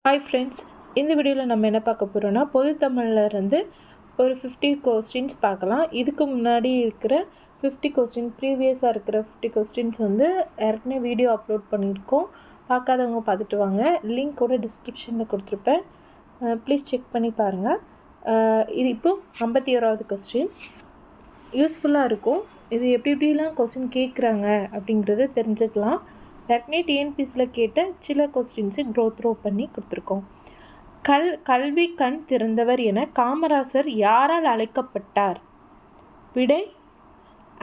Hi friends, இந்த வீடியோவில் நம்ம என்ன பார்க்க போகிறோன்னா பொது தமிழ்லேருந்து ஒரு 50 கொஸ்டின்ஸ் பார்க்கலாம். இதுக்கு முன்னாடி இருக்கிற 50 கொஸ்டின் ப்ரீவியஸாக இருக்கிற 50 கொஸ்டின்ஸ் ஏற்கனவே வீடியோ அப்லோட் பண்ணியிருக்கோம். பார்க்காதவங்க பார்த்துட்டு வாங்க. லிங்க் கூட டிஸ்கிரிப்ஷனில் கொடுத்துருப்பேன், ப்ளீஸ் செக் பண்ணி பாருங்கள். இது இப்போது 51வது கொஸ்டின் யூஸ்ஃபுல்லாக இருக்கும். இது எப்படிலாம் கொஸ்டின் கேட்குறாங்க அப்படிங்கிறத தெரிஞ்சுக்கலாம். ஏற்கனவே டிஎன்பிஎஸ்சியில் கேட்ட சில கொஸ்டின்ஸு த்ரோ பண்ணி கொடுத்துருக்கோம். கல்வி கண் திறந்தவர் என காமராசர் யாரால் அழைக்கப்பட்டார்? விடை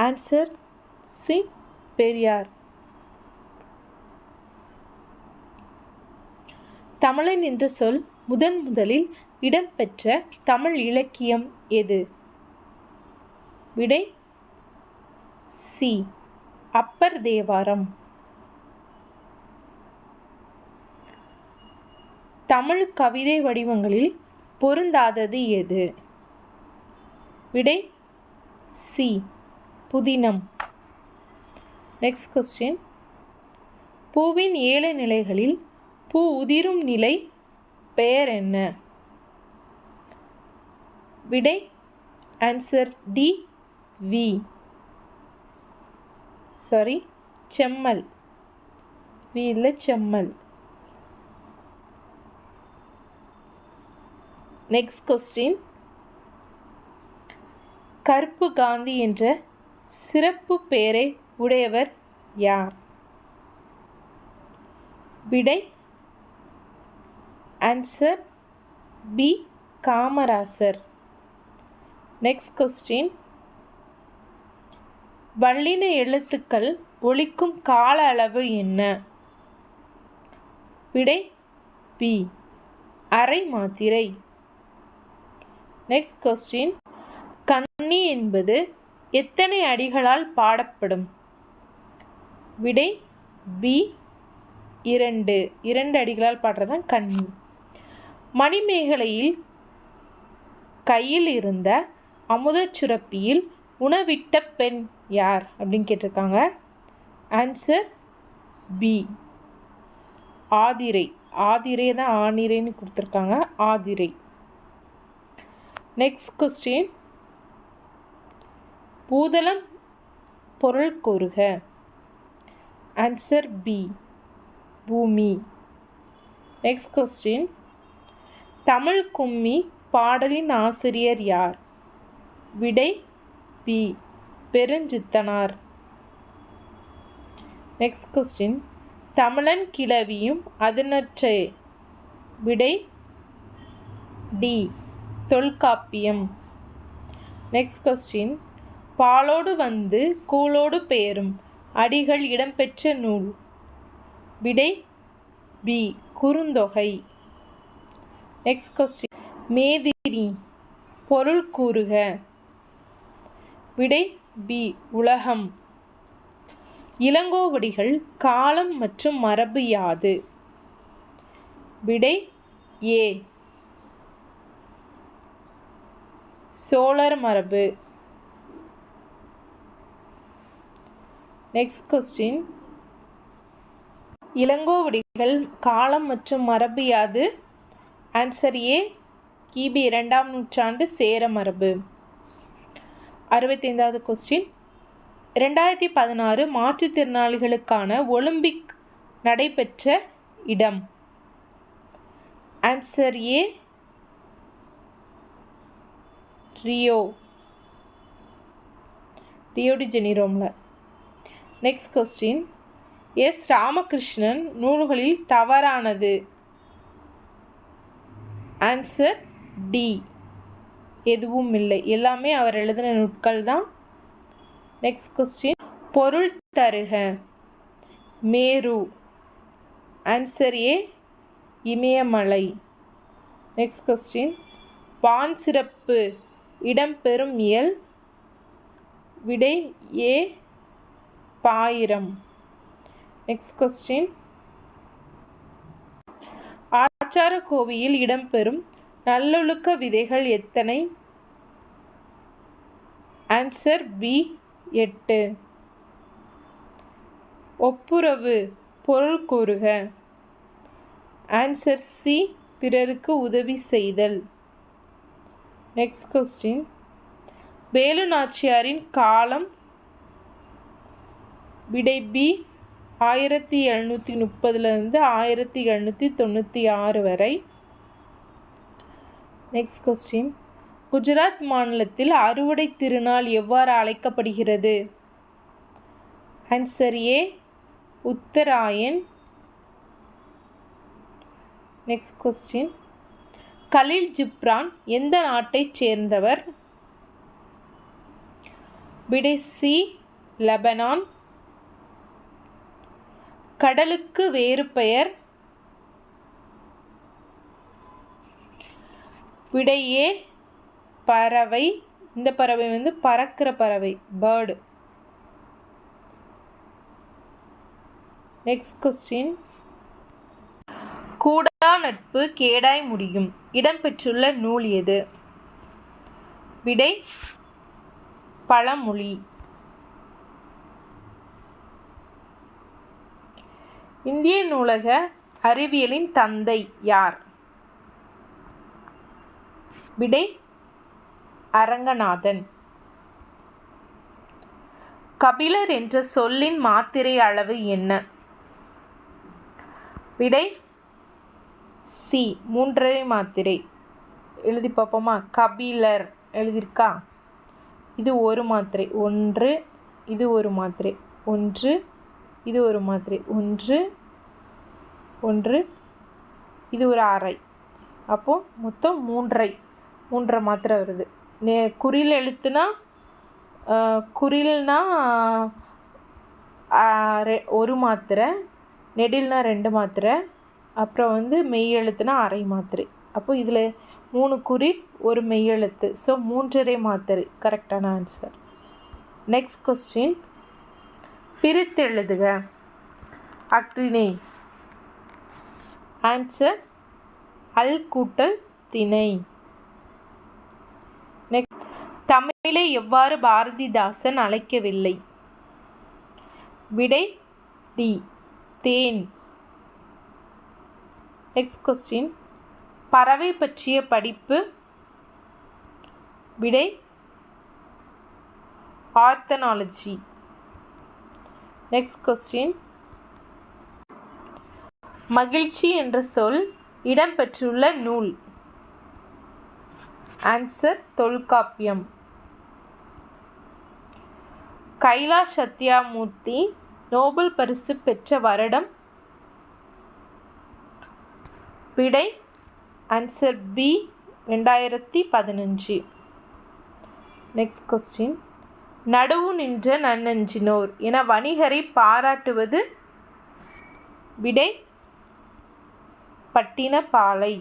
ஆன்சர் சி, பெரியார். தமிழன் என்ற சொல் முதலில் இடம்பெற்ற தமிழ் இலக்கியம் எது? விடை சி, அப்பர் தேவாரம். தமிழ் கவிதை வடிவங்களில் பொருந்தாதது எது? விடை சி, புதினம். Next question. பூவின் 7 நிலைகளில் பூ உதிரும் நிலை பெயர் என்ன? விடை ஆன்சர் டி, வி. செம்மல். வி இல்லை, செம்மல். Next question. கருப்பு காந்தி என்ற சிறப்பு பெயரை உடையவர் யார்? விடை answer B, Kamarajar. Next question. வல்லின எழுத்துக்கள் ஒலிக்கும் கால அளவு என்ன? விடை பி, அரை மாத்திரை. Next question. கண்ணி என்பது எத்தனை அடிகளால் பாடப்படும்? விடை பி, 2 அடிகளால் பாடுறதான் கண்ணி. மணிமேகலையில் கையில் இருந்த அமுதச்சுரப்பியில் உணவிட்ட பெண் யார் அப்படின்னு கேட்டிருக்காங்க. Answer B, Aathirai. ஆதிரை தான் ஆனிரைன்னு கொடுத்துருக்காங்க, ஆதிரை. Next question. பூதளம் பொருள் கூறுக. ஆன்சர் பி, பூமி. Next question. தமிழ் கும்மி பாடலின் ஆசிரியர் யார்? விடை பி, பெருஞ்சித்தனார். Next question. தமிழன் கிளவியும் அதனற்றே. விடை டி, தொல்காப்பியம். Next question. பாலோடு வந்து கூலோடு பெயரும் அடிகள் இடம்பெற்ற நூல்? விடை பி, குறுந்தொகை. Next question. மேதினி பொருள் கூறுக. விடை பி, உலகம். இளங்கோவடிகள் காலம் மற்றும் மரபு யாது? விடை ஏ, சோழர் மரபு. Next question. இளங்கோவடிகள் காலம் மற்றும் மரபு யாது? ஆன்சர் ஏ, கிபி 2ஆம் நூற்றாண்டு சேர மரபு. 65வது கொஸ்டின். 2016 மாற்றுத்திறனாளிகளுக்கான ஒலிம்பிக் நடைபெற்ற இடம்? ஆன்சர் ஏ, ரியோ டி ஜெனிரோம்ல. Next question. எஸ் ராமகிருஷ்ணன் நூல்களில் தவறானது? ஆன்சர் டி, எதுவும் இல்லை, எல்லாமே அவர் எழுதின நூட்கள் தான். Next question. பொருள் தருக. மேரு. ஆன்சர் ஏ, இமயமலை. Next question. வான் சிறப்பு இடம்பெறும் இயல்? விடை ஏ, பாயிரம். Next question. ஆச்சார கோவையில் இடம்பெறும் நல்லொழுக்க விதைகள் எத்தனை? Answer B, 8. ஒப்புரவு பொருள் கூறுக. ஆன்சர் சி, பிறருக்கு உதவி செய்தல். நெக்ஸ்ட் கொஸ்டின், வேலு நாச்சியாரின் காலம். விடை பி, 1730 1796 வரை. நெக்ஸ்ட் கொஸ்டின், குஜராத் மாநிலத்தில் அறுவடை திருநாள் எவ்வாறு அழைக்கப்படுகிறது? Answer A, Uttarayan. Next question, Khalil Gibran எந்த நாட்டைச் சேர்ந்தவர்? விடை சி, லெபனான். கடலுக்கு வேறு பெயர்? விடை ஏ, பறவை. இந்த பறவை பறக்கிற பறவை, பேர்டு. நெக்ஸ்ட் கொஸ்டின், கூடா நட்பு கேடாய் முடியும் இடம்பெற்றுள்ள நூல் எது? விடை பழமொழி. இந்திய நூலக அறிவியலின் தந்தை யார்? விடை அரங்கநாதன். கபிலர் என்ற சொல்லின் மாத்திரை அளவு என்ன? விடை சி, 3 மாத்திரை. எழுதி பார்ப்போமா? கபிலர் எழுதியிருக்கா? இது ஒரு மாத்திரை, 1. இது ஒரு மாத்திரை, 1. இது ஒரு மாத்திரை, 1 1. இது ஒரு அரை. அப்போது மொத்தம் 3 மாத்திரை வருது. குறில் எழுத்துனா, குறில்னா 1 மாத்திரை, நெடில்னா 2 மாத்திரை, அப்புறம் மெய் எழுத்துனா அரை மாத்திரை. அப்போ இதில் 3 குறில் 1 மெய் எழுத்து. ஸோ 3.5 மாத்திரை கரெக்டான ஆன்சர். நெக்ஸ்ட் கொஸ்டின், பிரித்து எழுதுக. அக்ரிணை. ஆன்சர் அல் கூட்டல் திணை. நெக்ஸ்ட், தமிழை எவ்வாறு பாரதிதாசன் அழைக்கவில்லை? விடை டி, தேன். நெக்ஸ்ட் கொஸ்டின், பறவை பற்றிய படிப்பு. விடை ஆர்த்தனாலஜி. நெக்ஸ்ட் கொஸ்டின், மகிழ்ச்சி என்ற சொல் இடம்பெற்றுள்ள நூல். ஆன்சர் தொல்காப்பியம். கைலாஷ் சத்யாமூர்த்தி நோபல் பரிசு பெற்ற வருடம். விடை ஆன்சர் பி, 2015. நெக்ஸ்ட் கொஸ்டின், நடுவு நின்ற நன்னெஞ்சினோர் என வணிகரை பாராட்டுவது. விடை பட்டினப்பாலை.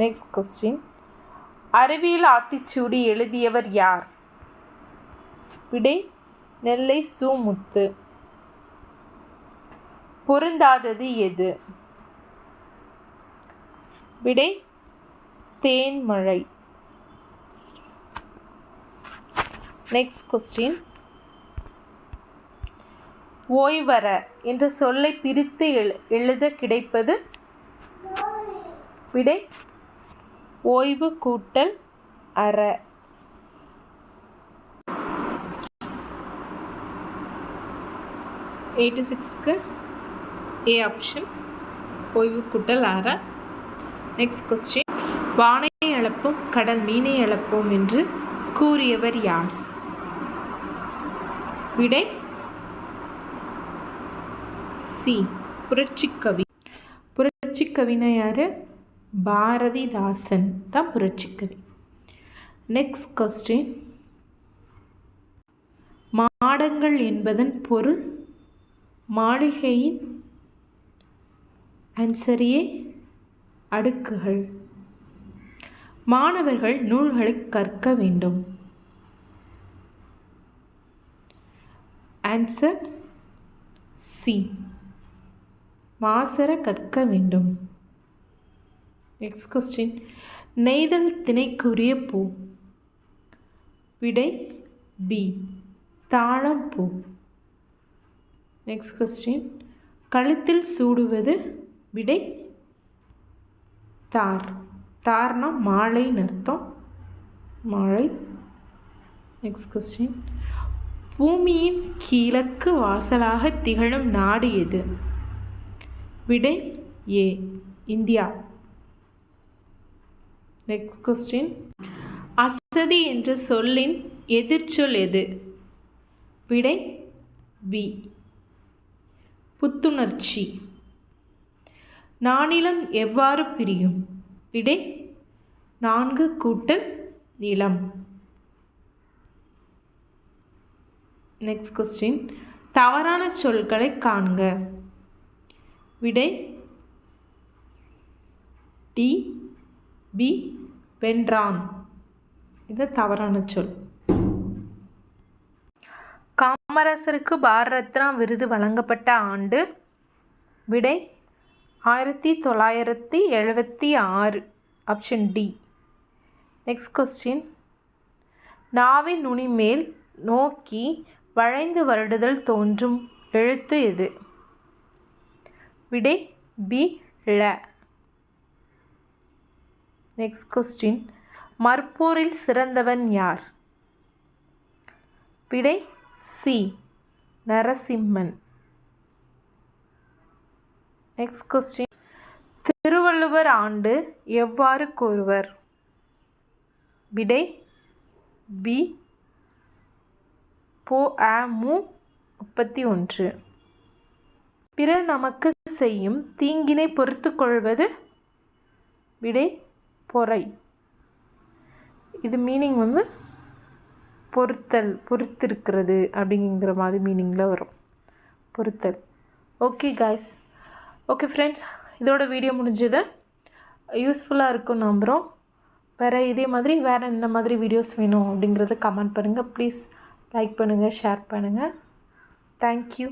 நெக்ஸ்ட் கொஸ்டின், அறிவியல் ஆத்திச்சூடி எழுதியவர் யார்? விடை நெல்லை சு. முத்து. பொருந்தாதது எது? விடை தேன்மழை. நெக்ஸ்ட் கொஸ்டின், ஓய்வற என்ற சொல்லை பிரித்து எழுத கிடைப்பது. விடை ஓய்வு கூட்டல் அற. க்கு ஏ ஆப்ஷன், ஓய்வு கூட்டல் அற. நெக்ஸ்ட் கொஸ்டின், வானை அளப்போம் கடல் மீனை அளப்போம் என்று கூறியவர் யார்? விடை சி, புரட்சிக்கவி. புரட்சிக்கவினா யாரு? பாரதிதாசன் தான் புரட்சிக்கவி. நெக்ஸ்ட் கொஸ்டின், மாடங்கள் என்பதன் பொருள். மாளிகையின். ஆன்சர் ஏ, அடுக்குகள். மாணவர்கள் நூல்களை கற்க வேண்டும். ஆன்சர் சி, மாசற கற்க வேண்டும். நெக்ஸ்ட் கொஸ்டின், நெய்தல் திணைக்குரிய பூ. விடை பி, தாழம்பூ. நெக்ஸ்ட் கொஸ்டின், கழுத்தில் சூடுவது. விடை தார். தார்னா மாலைன்னு அர்த்தம். மாலை. Next question. பூமியின் கிழக்கு வாசலாக திகழும் நாடு எது? விடை ஏ இந்தியா. Next question. அசதி என்ற சொல்லின் எதிர்ச்சொல் எது? விடை பி புத்துணர்ச்சி. நானிலம் எவ்வாறு பிரியும்? விடை 4 கூட்டல் நிலம். Next question. தவறான சொற்களை காண்க. விடை டி பி வென்றான். இது தவறான சொல். காமராசருக்கு பாரத ரத்னா விருது வழங்கப்பட்ட ஆண்டு? விடை 1976. Option D. Next question. நாவின் நுனி மேல் நோக்கி வளைந்து வருடுதல் தோன்றும் எழுத்து எது? விடை பி ல. Next question. மற்போரில் சிறந்தவன் யார்? விடை C Narasimhan. Next question. Thiruvalluvar ஆண்டு எவ்வாறு கூறுவர்? விடை பி பொ.மு. 31. பிறர் நமக்கு செய்யும் தீங்கினை பொறுத்து கொள்வது? விடை பொறை. இது மீனிங் பொறுத்தல், பொறுத்திருக்கிறது அப்படிங்கிற மாதிரி மீனிங்கில் வரும். பொறுத்தல். Okay guys. ஓகே ஃப்ரெண்ட்ஸ், இதோட வீடியோ முடிஞ்சது. யூஸ்ஃபுல்லாக இருக்கும் நம்புகிறோம். வேறு இதே மாதிரி வேறு இந்த மாதிரி வீடியோஸ் வேணும் அப்படிங்கிறத கமெண்ட் பண்ணுங்கள். ப்ளீஸ் லைக் பண்ணுங்கள், ஷேர் பண்ணுங்கள். தேங்க்யூ.